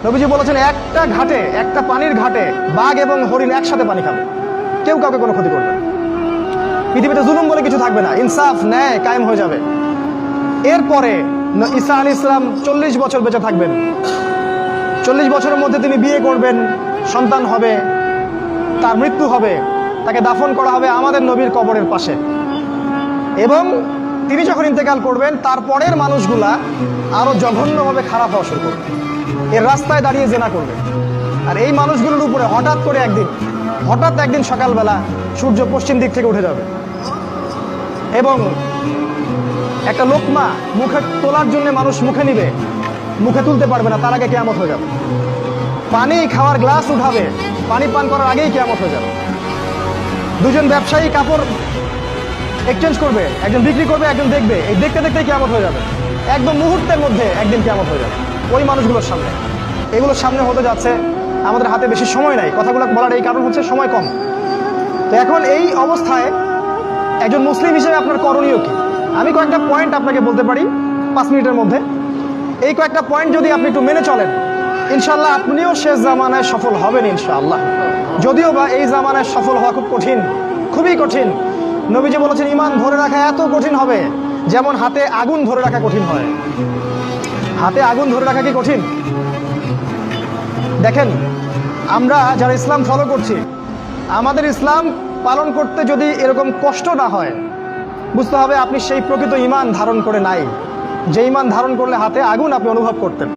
নবীজি বলেছেন একটা ঘাটে, একটা পানির ঘাটে বাঘ এবং হরিণ একসাথে পানি খাবে, কেউ কাউকে কোনো ক্ষতি করবে না। পৃথিবীতে জুলুম বলে কিছু থাকবে না, ইনসাফ ন্যায় কায়েম হয়ে যাবে। এরপরে ঈসা আলাইহিস সালাম 40 বছর বেঁচে থাকবেন। 40 বছরের মধ্যে তিনি বিয়ে করবেন, সন্তান হবে, তার মৃত্যু হবে, তাকে দাফন করা হবে আমাদের নবীর কবরের পাশে। এবং তিনি যখন ইন্তেকাল করবেন তারপরের মানুষগুলা আরো জঘন্যভাবে খারাপ হওয়া শুরু করবে, এর রাস্তায় দাঁড়িয়ে জেনা করবে। আর এই মানুষগুলোর উপরে হঠাৎ একদিন সকালবেলা সূর্য পশ্চিম দিক থেকে উঠে যাবে এবং একটা লোকমা মুখে তোলার জন্য মানুষ মুখে নিবে, মুখে তুলতে পারবে না, তার আগে কিয়ামত হয়ে যাবে। পানি খাওয়ার গ্লাস উঠাবে, পানি পান করার আগেই কিয়ামত হয়ে যাবে। দুজন ব্যবসায়ী কাপড় এক্সচেঞ্জ করবে, একজন বিক্রি করবে, একজন দেখবে, এই দেখতে দেখতেই কিয়ামত হয়ে যাবে। একদম মুহূর্তের মধ্যে একদিন কিয়ামত হয়ে যাবে ওই মানুষগুলোর সামনে। এগুলোর সামনে হতে যাচ্ছে, আমাদের হাতে বেশি সময় নাই কথাগুলো বলার, এই কারণ হচ্ছে সময় কম। তো এখন এই অবস্থায় একজন মুসলিম হিসেবে আপনার করণীয় কি? আমি কয়েকটা পয়েন্ট আপনাকে বলতে পারি 5 মিনিটের মধ্যে। এই কয়েকটা পয়েন্ট যদি আপনি একটু মেনে চলেন, ইনশাআল্লাহ আপনিও শেষ জামানায় সফল হবেন ইনশাআল্লাহ। যদিও বা এই জামানায় সফল হওয়া খুব কঠিন, খুবই কঠিন। নবীজি বলেছেন ঈমান ধরে রাখা এত কঠিন হবে যেমন হাতে আগুন ধরে রাখা কঠিন হয়। হাতে আগুন ধরে রাখা কি কঠিন? দেখেন, আমরা যারা ইসলাম ফলো করছি, আমাদের ইসলাম পালন করতে যদি এরকম কষ্ট না হয়, বুঝতে হবে আপনি সেই প্রকৃত ঈমান ধারণ করে নাই, যে ঈমান ধারণ করলে হাতে আগুন আপনি অনুভব করতেন।